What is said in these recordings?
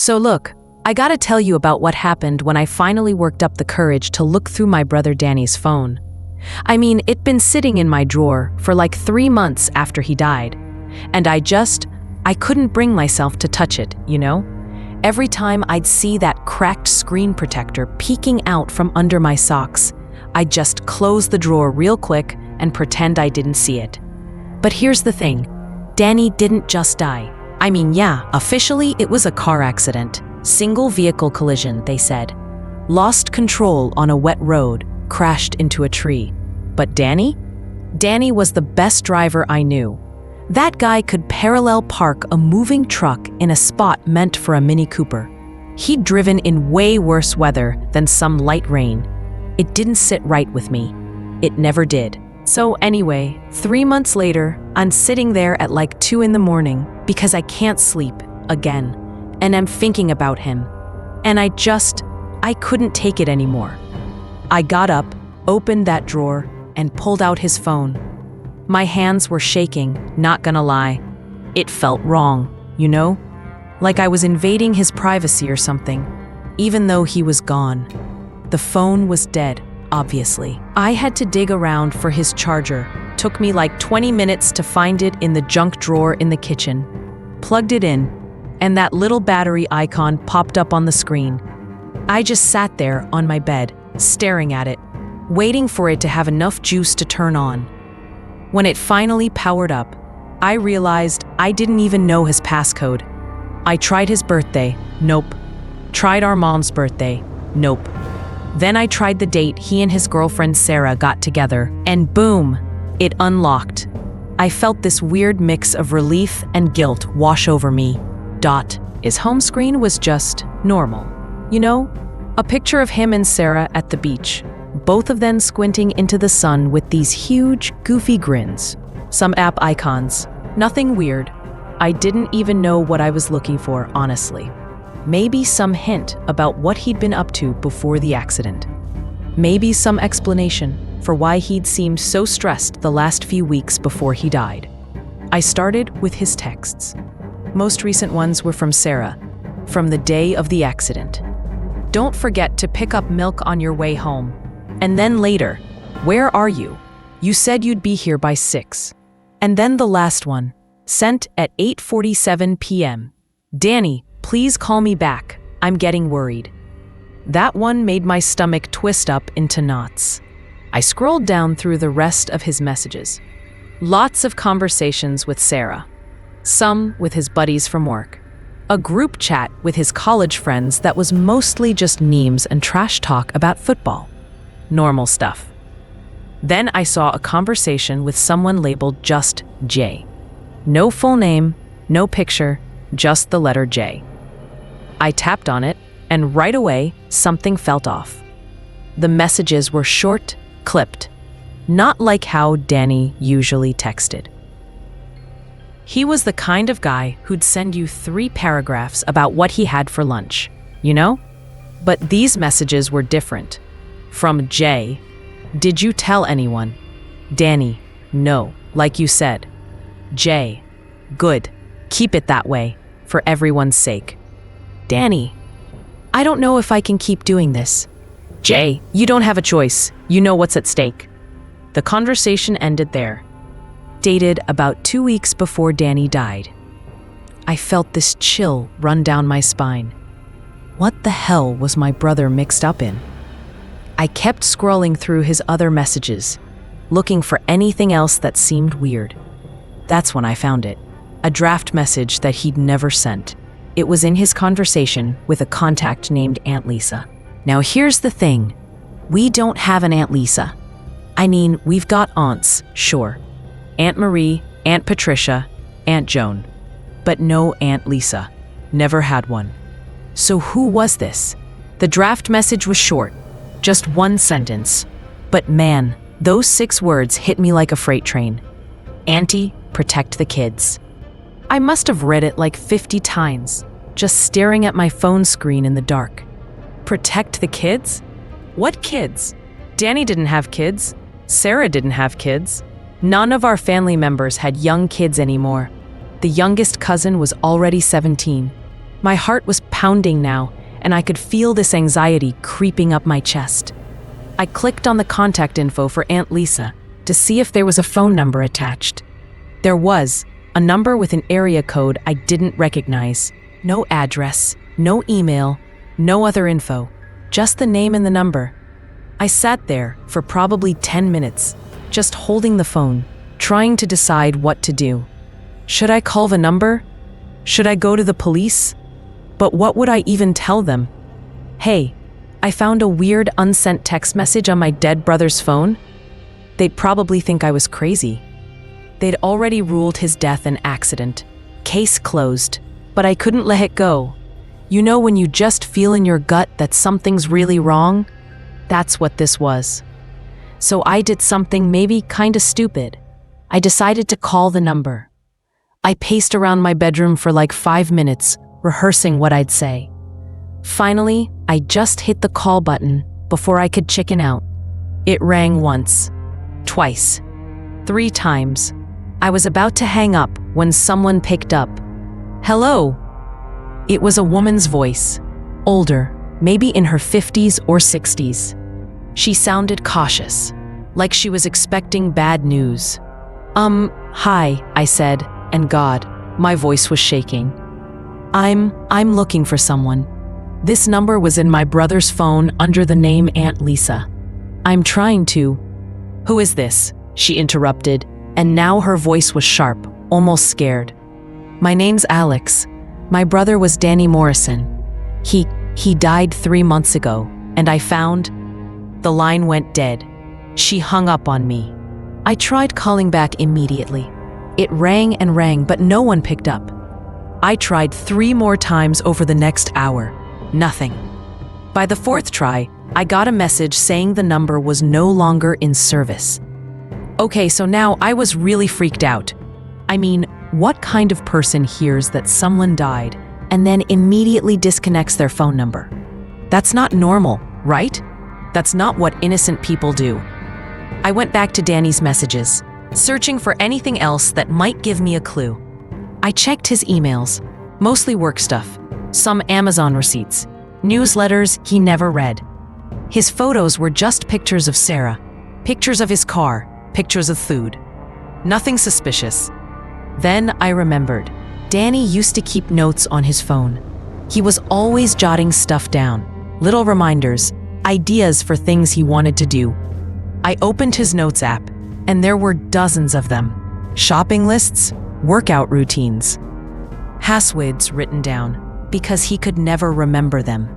So look, I gotta tell you about what happened when I finally worked up the courage to look through my brother Danny's phone. I mean, it'd been sitting in my drawer for like 3 months after he died. And I couldn't bring myself to touch it, you know? Every time I'd see that cracked screen protector peeking out from under my socks, I'd just close the drawer real quick and pretend I didn't see it. But here's the thing, Danny didn't just die. I mean, yeah, officially it was a car accident. Single vehicle collision, they said. Lost control on a wet road, crashed into a tree. But Danny? Danny was the best driver I knew. That guy could parallel park a moving truck in a spot meant for a Mini Cooper. He'd driven in way worse weather than some light rain. It didn't sit right with me. It never did. So anyway, 3 months later, I'm sitting there at like 2 in the morning because I can't sleep again. And I'm thinking about him. And I couldn't take it anymore. I got up, opened that drawer, and pulled out his phone. My hands were shaking, not gonna lie. It felt wrong, you know? Like I was invading his privacy or something, even though he was gone. The phone was dead, obviously. I had to dig around for his charger. Took me like 20 minutes to find it in the junk drawer in the kitchen. Plugged it in, and that little battery icon popped up on the screen. I just sat there on my bed, staring at it, waiting for it to have enough juice to turn on. When it finally powered up, I realized I didn't even know his passcode. I tried his birthday, nope. Tried our mom's birthday, nope. Then I tried the date he and his girlfriend Sarah got together, and boom, it unlocked. I felt this weird mix of relief and guilt wash over me. His home screen was just normal. You know, a picture of him and Sarah at the beach, both of them squinting into the sun with these huge, goofy grins. Some app icons, nothing weird. I didn't even know what I was looking for, honestly. Maybe some hint about what he'd been up to before the accident. Maybe some explanation for why he'd seemed so stressed the last few weeks before he died. I started with his texts. Most recent ones were from Sarah, from the day of the accident. Don't forget to pick up milk on your way home. And then later, where are you? You said you'd be here by 6. And then the last one, sent at 8:47 p.m. Danny, please call me back. I'm getting worried. That one made my stomach twist up into knots. I scrolled down through the rest of his messages. Lots of conversations with Sarah. Some with his buddies from work. A group chat with his college friends that was mostly just memes and trash talk about football. Normal stuff. Then I saw a conversation with someone labeled just J. No full name, no picture, just the letter J. I tapped on it, and right away, something felt off. The messages were short, clipped, not like how Danny usually texted. He was the kind of guy who'd send you 3 paragraphs about what he had for lunch, you know? But these messages were different. From J, did you tell anyone? Danny, no, like you said. J, good, keep it that way, for everyone's sake. Danny, I don't know if I can keep doing this. J, you don't have a choice, you know what's at stake. The conversation ended there. Dated about 2 weeks before Danny died. I felt this chill run down my spine. What the hell was my brother mixed up in? I kept scrolling through his other messages, looking for anything else that seemed weird. That's when I found it. A draft message that he'd never sent. It was in his conversation with a contact named Aunt Lisa. Now here's the thing. We don't have an Aunt Lisa. I mean, we've got aunts, sure. Aunt Marie, Aunt Patricia, Aunt Joan. But no Aunt Lisa. Never had one. So who was this? The draft message was short. Just 1 sentence. But man, those 6 words hit me like a freight train. Auntie, protect the kids. I must have read it like 50 times, just staring at my phone screen in the dark. Protect the kids? What kids? Danny didn't have kids. Sarah didn't have kids. None of our family members had young kids anymore. The youngest cousin was already 17. My heart was pounding now, and I could feel this anxiety creeping up my chest. I clicked on the contact info for Aunt Lisa to see if there was a phone number attached. There was, a number with an area code I didn't recognize. No address, no email, no other info, just the name and the number. I sat there for probably 10 minutes, just holding the phone, trying to decide what to do. Should I call the number? Should I go to the police? But what would I even tell them? Hey, I found a weird unsent text message on my dead brother's phone. They'd probably think I was crazy. They'd already ruled his death an accident. Case closed. But I couldn't let it go. You know when you just feel in your gut that something's really wrong? That's what this was. So I did something maybe kinda stupid. I decided to call the number. I paced around my bedroom for like 5 minutes, rehearsing what I'd say. Finally, I just hit the call button before I could chicken out. It rang once, twice, 3 times. I was about to hang up when someone picked up. Hello. It was a woman's voice, older, maybe in her 50s or 60s. She sounded cautious, like she was expecting bad news. Hi, I said, and God, my voice was shaking. I'm looking for someone. This number was in my brother's phone under the name Aunt Lisa. I'm trying to... Who is this? She interrupted, and now her voice was sharp, almost scared. My name's Alex. My brother was Danny Morrison. He died 3 months ago, and I found... The line went dead. She hung up on me. I tried calling back immediately. It rang and rang, but no one picked up. I tried 3 more times over the next hour. Nothing. By the 4th try, I got a message saying the number was no longer in service. Okay, so now I was really freaked out. I mean, what kind of person hears that someone died and then immediately disconnects their phone number? That's not normal, right? That's not what innocent people do. I went back to Danny's messages, searching for anything else that might give me a clue. I checked his emails, mostly work stuff, some Amazon receipts, newsletters he never read. His photos were just pictures of Sarah, pictures of his car, pictures of food. Nothing suspicious. Then I remembered. Danny used to keep notes on his phone. He was always jotting stuff down, little reminders, ideas for things he wanted to do. I opened his notes app, and there were dozens of them. Shopping lists, workout routines, passwords written down because he could never remember them.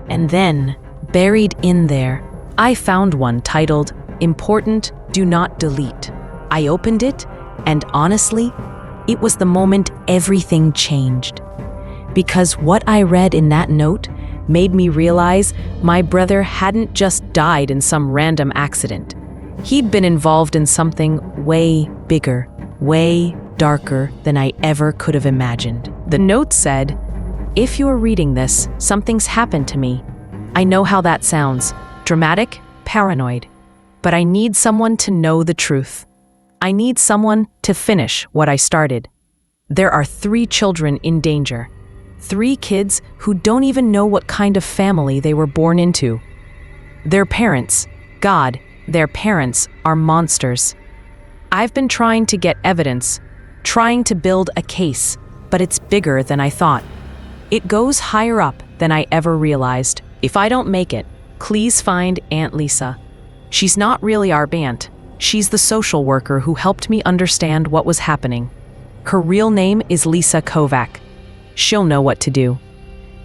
And then, buried in there, I found one titled, Important, Do Not Delete. I opened it, and honestly, it was the moment everything changed. Because what I read in that note made me realize my brother hadn't just died in some random accident. He'd been involved in something way bigger, way darker than I ever could have imagined. The note said, "If you're reading this, something's happened to me. I know how that sounds, dramatic, paranoid, but I need someone to know the truth. I need someone to finish what I started. There are 3 children in danger. 3 kids who don't even know what kind of family they were born into. Their parents, God, their parents are monsters. I've been trying to get evidence, trying to build a case, but it's bigger than I thought. It goes higher up than I ever realized. If I don't make it, please find Aunt Lisa. She's not really our aunt. She's the social worker who helped me understand what was happening. Her real name is Lisa Kovac. She'll know what to do."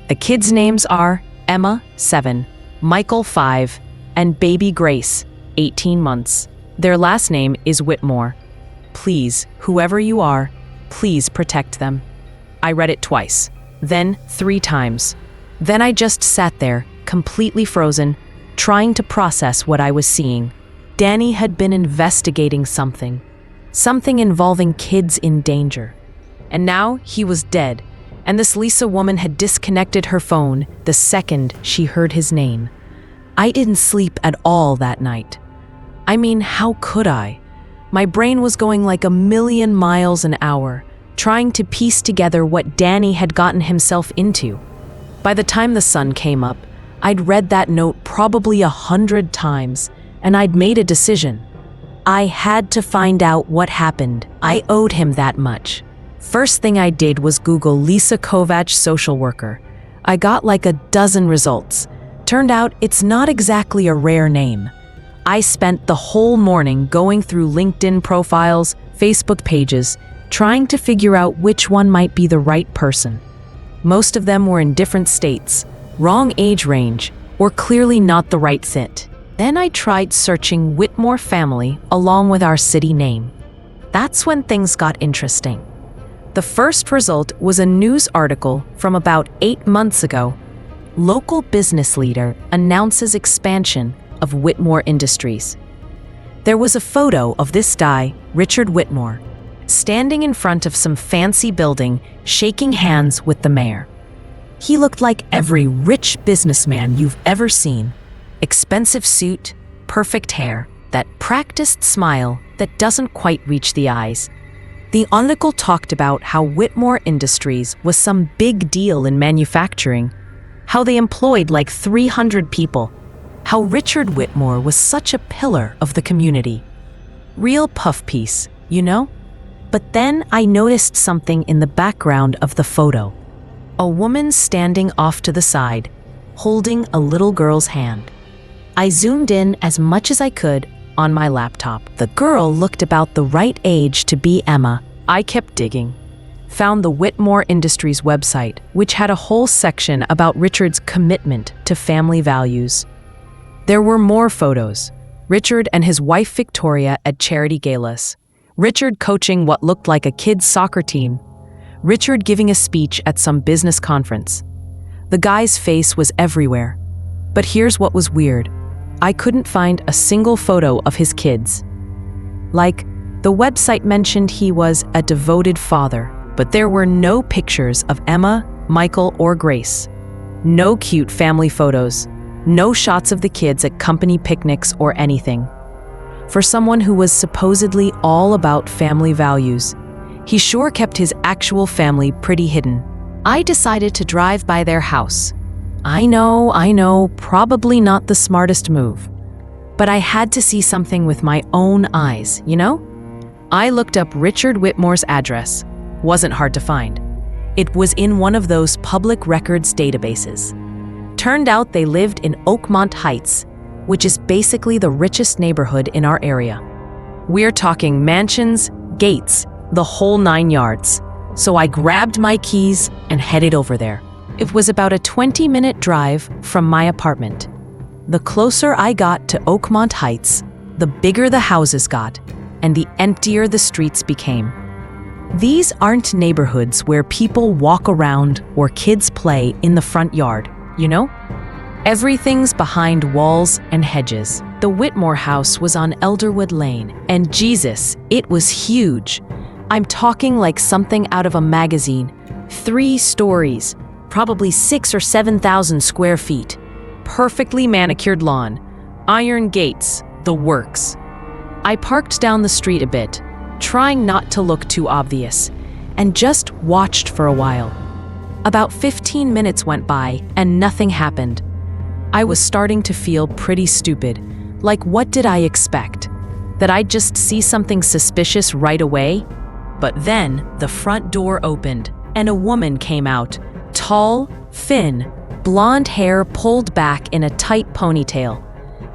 The kids' names are Emma, 7, Michael, 5, and baby Grace, 18 months. Their last name is Whitmore. Please, whoever you are, please protect them. I read it twice, then 3 times. Then I just sat there, completely frozen, trying to process what I was seeing. Danny had been investigating something involving kids in danger. And now he was dead, and this Lisa woman had disconnected her phone the second she heard his name. I didn't sleep at all that night. I mean, how could I? My brain was going like a million miles an hour, trying to piece together what Danny had gotten himself into. By the time the sun came up, I'd read that note probably 100 times, and I'd made a decision. I had to find out what happened. I owed him that much. First thing I did was Google Lisa Kovac social worker. I got like a dozen results. Turned out it's not exactly a rare name. I spent the whole morning going through LinkedIn profiles, Facebook pages, trying to figure out which one might be the right person. Most of them were in different states, wrong age range, or clearly not the right fit. Then I tried searching Whitmore family along with our city name. That's when things got interesting. The first result was a news article from about 8 months ago. Local business leader announces expansion of Whitmore Industries. There was a photo of this guy, Richard Whitmore, standing in front of some fancy building, shaking hands with the mayor. He looked like every rich businessman you've ever seen. Expensive suit, perfect hair, that practiced smile that doesn't quite reach the eyes. The article talked about how Whitmore Industries was some big deal in manufacturing, how they employed like 300 people, how Richard Whitmore was such a pillar of the community. Real puff piece, you know? But then I noticed something in the background of the photo. A woman standing off to the side, holding a little girl's hand. I zoomed in as much as I could on my laptop. The girl looked about the right age to be Emma. I kept digging. Found the Whitmore Industries website, which had a whole section about Richard's commitment to family values. There were more photos. Richard and his wife Victoria at charity galas. Richard coaching what looked like a kids' soccer team. Richard giving a speech at some business conference. The guy's face was everywhere. But here's what was weird. I couldn't find a single photo of his kids. Like, the website mentioned he was a devoted father, but there were no pictures of Emma, Michael, or Grace. No cute family photos. No shots of the kids at company picnics or anything. For someone who was supposedly all about family values, he sure kept his actual family pretty hidden. I decided to drive by their house. I know, probably not the smartest move. But I had to see something with my own eyes, you know? I looked up Richard Whitmore's address. Wasn't hard to find. It was in one of those public records databases. Turned out they lived in Oakmont Heights, which is basically the richest neighborhood in our area. We're talking mansions, gates, the whole 9 yards. So I grabbed my keys and headed over there. It was about a 20-minute drive from my apartment. The closer I got to Oakmont Heights, the bigger the houses got, and the emptier the streets became. These aren't neighborhoods where people walk around or kids play in the front yard, you know? Everything's behind walls and hedges. The Whitmore house was on Elderwood Lane, and Jesus, it was huge. I'm talking like something out of a magazine. 3 stories. Probably 6,000 or 7,000 square feet. Perfectly manicured lawn. Iron gates. The works. I parked down the street a bit, trying not to look too obvious, and just watched for a while. About 15 minutes went by and nothing happened. I was starting to feel pretty stupid. Like, what did I expect? That I'd just see something suspicious right away? But then the front door opened and a woman came out. Tall, thin, blonde hair pulled back in a tight ponytail.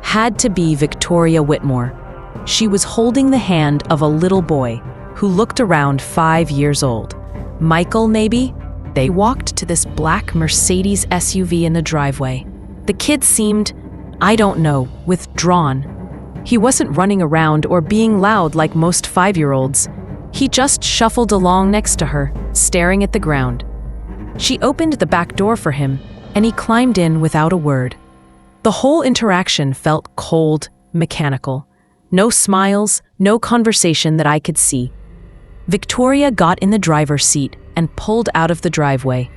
Had to be Victoria Whitmore. She was holding the hand of a little boy who looked around 5 years old. Michael, maybe? They walked to this black Mercedes SUV in the driveway. The kid seemed, I don't know, withdrawn. He wasn't running around or being loud like most 5-year-olds. He just shuffled along next to her, staring at the ground. She opened the back door for him, and he climbed in without a word. The whole interaction felt cold, mechanical. No smiles, no conversation that I could see. Victoria got in the driver's seat and pulled out of the driveway.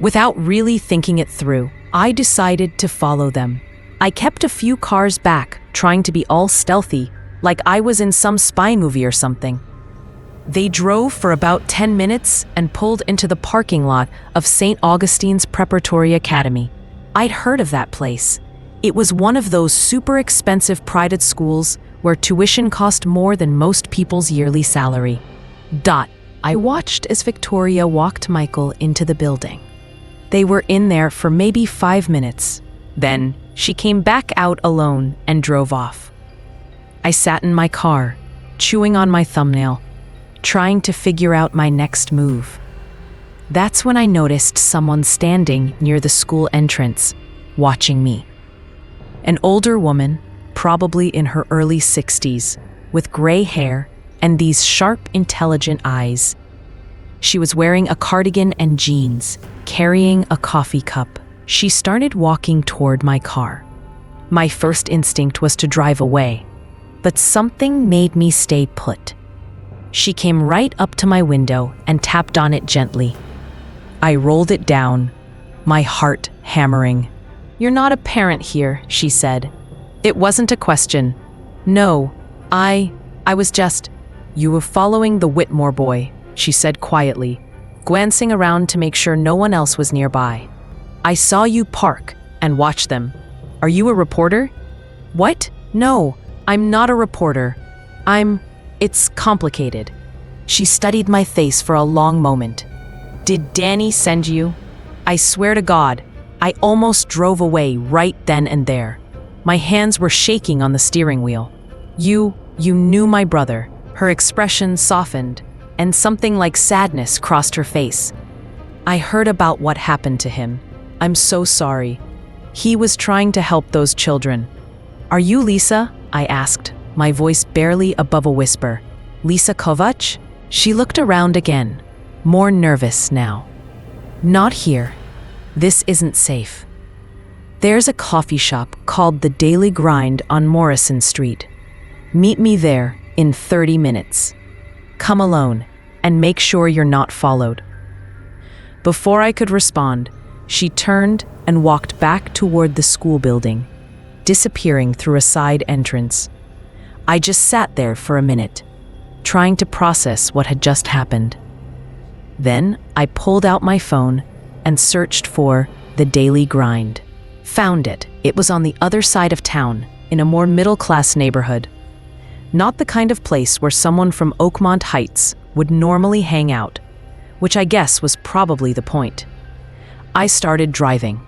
Without really thinking it through, I decided to follow them. I kept a few cars back, trying to be all stealthy, like I was in some spy movie or something. They drove for about 10 minutes and pulled into the parking lot of St. Augustine's Preparatory Academy. I'd heard of that place. It was one of those super expensive private schools where tuition cost more than most people's yearly salary. I watched as Victoria walked Michael into the building. They were in there for maybe 5 minutes. Then she came back out alone and drove off. I sat in my car, chewing on my thumbnail, trying to figure out my next move. That's when I noticed someone standing near the school entrance, watching me. An older woman, probably in her early 60s, with gray hair and these sharp, intelligent eyes. She was wearing a cardigan and jeans, carrying a coffee cup. She started walking toward my car. My first instinct was to drive away, but something made me stay put. She came right up to my window and tapped on it gently. I rolled it down, my heart hammering. "You're not a parent here," she said. It wasn't a question. "No, I was just..." "You were following the Whitmore boy," she said quietly, glancing around to make sure no one else was nearby. "I saw you park and watch them. Are you a reporter?" "What? No, I'm not a reporter. It's complicated." She studied my face for a long moment. "Did Danny send you?" I swear to God, I almost drove away right then and there. My hands were shaking on the steering wheel. You knew my brother." Her expression softened, and something like sadness crossed her face. "I heard about what happened to him. I'm so sorry. He was trying to help those children." "Are you Lisa?" I asked, my voice barely above a whisper. "Lisa Kovac?" She looked around again, more nervous now. "Not here. This isn't safe. There's a coffee shop called The Daily Grind on Morrison Street. Meet me there in 30 minutes. Come alone, and make sure you're not followed." Before I could respond, she turned and walked back toward the school building, disappearing through a side entrance. I just sat there for a minute, trying to process what had just happened. Then I pulled out my phone and searched for The Daily Grind. Found it. It was on the other side of town, in a more middle-class neighborhood. Not the kind of place where someone from Oakmont Heights would normally hang out, which I guess was probably the point. I started driving,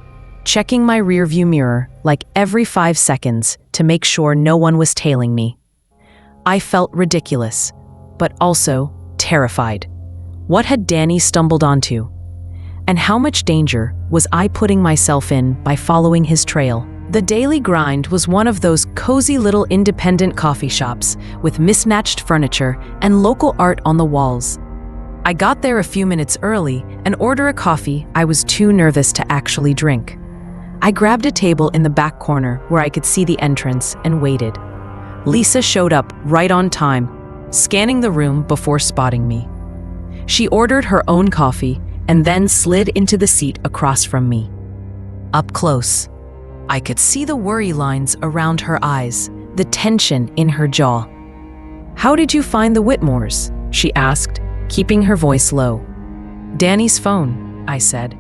checking my rearview mirror like every 5 seconds to make sure no one was tailing me. I felt ridiculous, but also terrified. What had Danny stumbled onto? And how much danger was I putting myself in by following his trail? The Daily Grind was one of those cozy little independent coffee shops with mismatched furniture and local art on the walls. I got there a few minutes early and ordered a coffee I was too nervous to actually drink. I grabbed a table in the back corner where I could see the entrance and waited. Lisa showed up right on time, scanning the room before spotting me. She ordered her own coffee and then slid into the seat across from me. Up close, I could see the worry lines around her eyes, the tension in her jaw. "How did you find the Whitmores?" she asked, keeping her voice low. "Danny's phone," I said.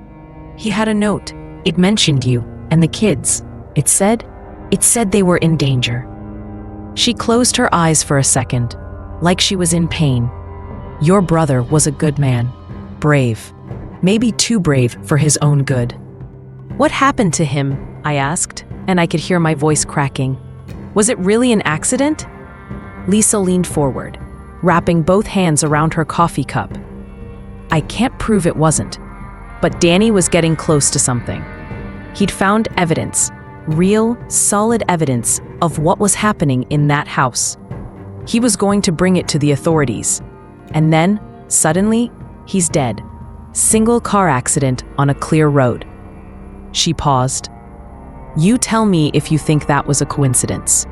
"He had a note. It mentioned you and the kids. It said they were in danger." She closed her eyes for a second, like she was in pain. "Your brother was a good man. Brave. Maybe too brave for his own good." "What happened to him?" I asked, and I could hear my voice cracking. "Was it really an accident?" Lisa leaned forward, wrapping both hands around her coffee cup. "I can't prove it wasn't, but Danny was getting close to something. He'd found evidence, real, solid evidence of what was happening in that house. He was going to bring it to the authorities. And then, suddenly, he's dead. Single car accident on a clear road." She paused. "You tell me if you think that was a coincidence."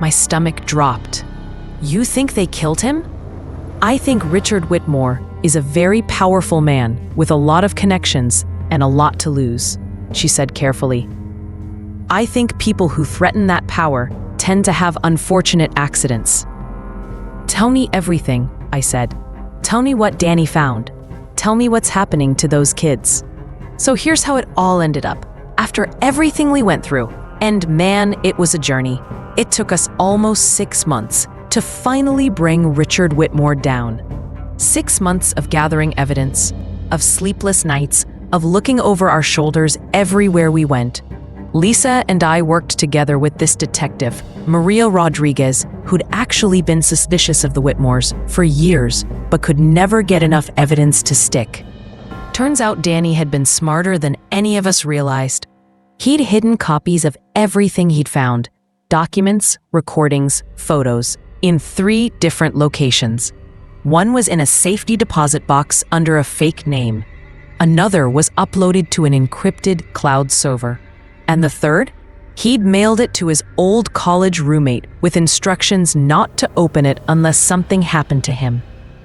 My stomach dropped. "You think they killed him?" "I think Richard Whitmore is a very powerful man with a lot of connections and a lot to lose," she said carefully. "I think people who threaten that power tend to have unfortunate accidents." "Tell me everything," I said, Tell me what Danny found. Tell me what's happening to those kids. So here's how it all ended up. After everything we went through, and man, it was a journey. It took us almost 6 months to finally bring Richard Whitmore down. 6 months of gathering evidence, of sleepless nights, of looking over our shoulders everywhere we went. Lisa and I worked together with this detective, Maria Rodriguez, who'd actually been suspicious of the Whitmores for years, but could never get enough evidence to stick. Turns out Danny had been smarter than any of us realized. He'd hidden copies of everything he'd found, documents, recordings, photos, in 3 different locations. One was in a safety deposit box under a fake name. Another was uploaded to an encrypted cloud server. And the third? He'd mailed it to his old college roommate with instructions not to open it unless something happened to him.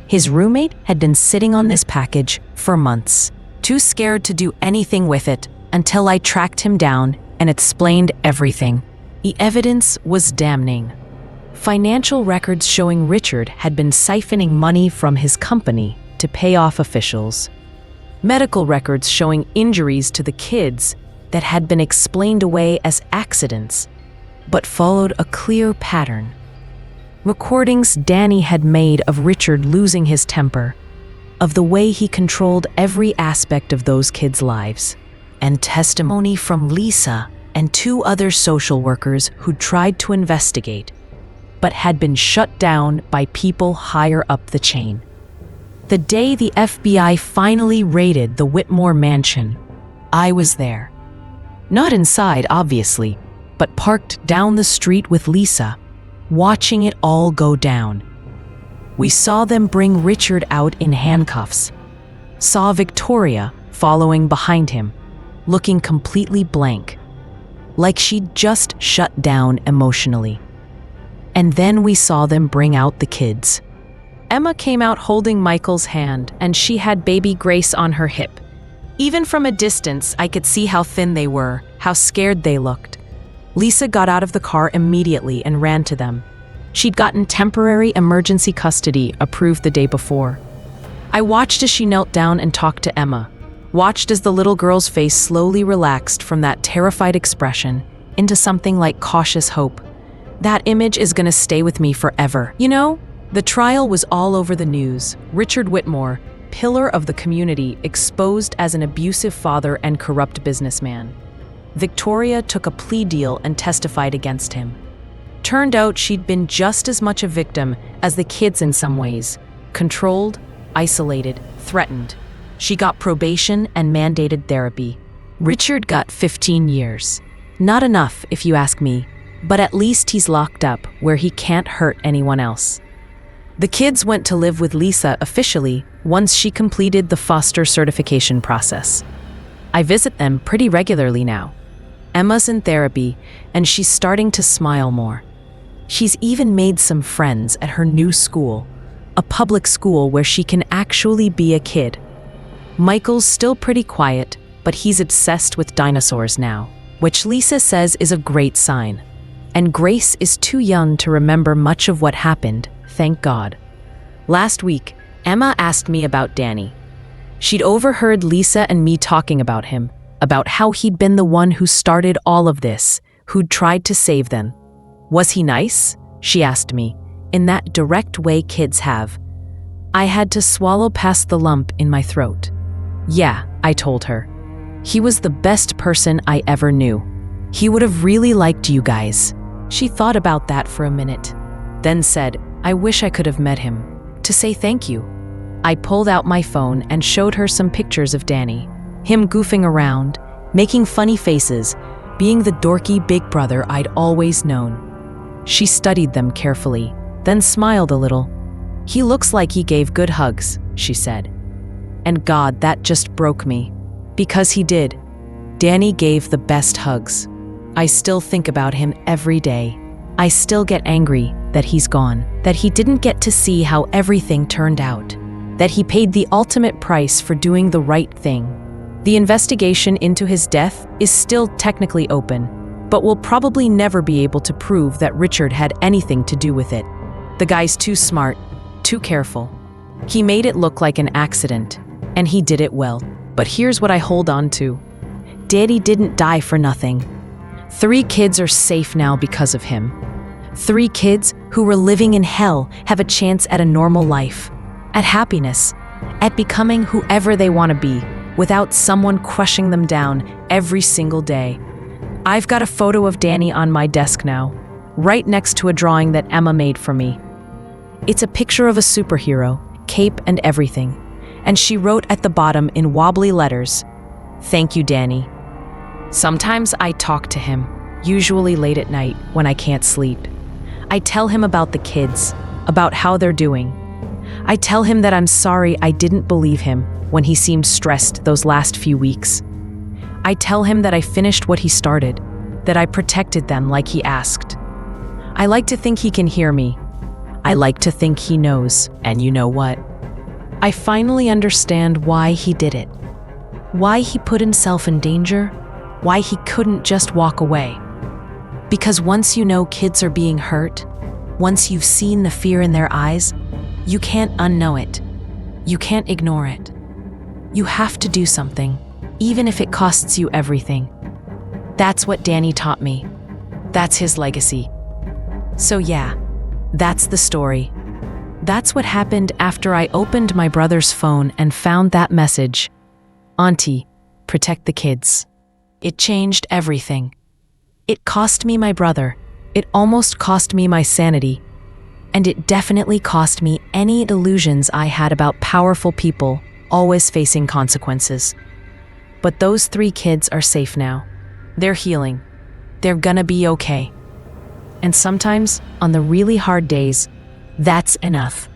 His roommate had been sitting on this package for months, too scared to do anything with it until I tracked him down and explained everything. The evidence was damning. Financial records showing Richard had been siphoning money from his company to pay off officials. Medical records showing injuries to the kids that had been explained away as accidents, but followed a clear pattern. Recordings Danny had made of Richard losing his temper, of the way he controlled every aspect of those kids' lives, and testimony from Lisa and 2 other social workers who tried to investigate, but had been shut down by people higher up the chain. The day the FBI finally raided the Whitmore mansion, I was there. Not inside, obviously, but parked down the street with Lisa, watching it all go down. We saw them bring Richard out in handcuffs, saw Victoria following behind him, looking completely blank, like she'd just shut down emotionally. And then we saw them bring out the kids. Emma came out holding Michael's hand, and she had baby Grace on her hip. Even from a distance, I could see how thin they were, how scared they looked. Lisa got out of the car immediately and ran to them. She'd gotten temporary emergency custody approved the day before. I watched as she knelt down and talked to Emma, watched as the little girl's face slowly relaxed from that terrified expression into something like cautious hope. That image is gonna stay with me forever. You know, the trial was all over the news. Richard Whitmore, pillar of the community, exposed as an abusive father and corrupt businessman. Victoria took a plea deal and testified against him. Turned out she'd been just as much a victim as the kids in some ways. Controlled, isolated, threatened. She got probation and mandated therapy. Richard got 15 years. Not enough, if you ask me, but at least he's locked up where he can't hurt anyone else. The kids went to live with Lisa officially once she completed the foster certification process. I visit them pretty regularly now. Emma's in therapy, and she's starting to smile more. She's even made some friends at her new school, a public school where she can actually be a kid. Michael's still pretty quiet, but he's obsessed with dinosaurs now, which Lisa says is a great sign. And Grace is too young to remember much of what happened, thank God. Last week, Emma asked me about Danny. She'd overheard Lisa and me talking about him, about how he'd been the one who started all of this, who'd tried to save them. Was he nice? She asked me, in that direct way kids have. I had to swallow past the lump in my throat. Yeah, I told her. He was the best person I ever knew. He would have really liked you guys. She thought about that for a minute, then said, I wish I could have met him, to say thank you. I pulled out my phone and showed her some pictures of Danny, him goofing around, making funny faces, being the dorky big brother I'd always known. She studied them carefully, then smiled a little. He looks like he gave good hugs, she said. And God, that just broke me. Because he did. Danny gave the best hugs. I still think about him every day. I still get angry that he's gone, that he didn't get to see how everything turned out, that he paid the ultimate price for doing the right thing. The investigation into his death is still technically open, but we'll probably never be able to prove that Richard had anything to do with it. The guy's too smart, too careful. He made it look like an accident, and he did it well. But here's what I hold on to. Daddy didn't die for nothing. 3 kids are safe now because of him. 3 kids who were living in hell have a chance at a normal life, at happiness, at becoming whoever they want to be without someone crushing them down every single day. I've got a photo of Danny on my desk now, right next to a drawing that Emma made for me. It's a picture of a superhero, cape and everything, and she wrote at the bottom in wobbly letters, "Thank you, Danny." Sometimes I talk to him, usually late at night when I can't sleep. I tell him about the kids, about how they're doing. I tell him that I'm sorry I didn't believe him when he seemed stressed those last few weeks. I tell him that I finished what he started, that I protected them like he asked. I like to think he can hear me. I like to think he knows, and you know what? I finally understand why he did it. Why he put himself in danger, why he couldn't just walk away. Because once you know kids are being hurt, once you've seen the fear in their eyes, you can't unknow it. You can't ignore it. You have to do something, even if it costs you everything. That's what Danny taught me. That's his legacy. So yeah, that's the story. That's what happened after I opened my brother's phone and found that message. Auntie, protect the kids. It changed everything. It cost me my brother. It almost cost me my sanity. And it definitely cost me any illusions I had about powerful people always facing consequences. But those 3 kids are safe now. They're healing. They're gonna be okay. And sometimes, on the really hard days, that's enough.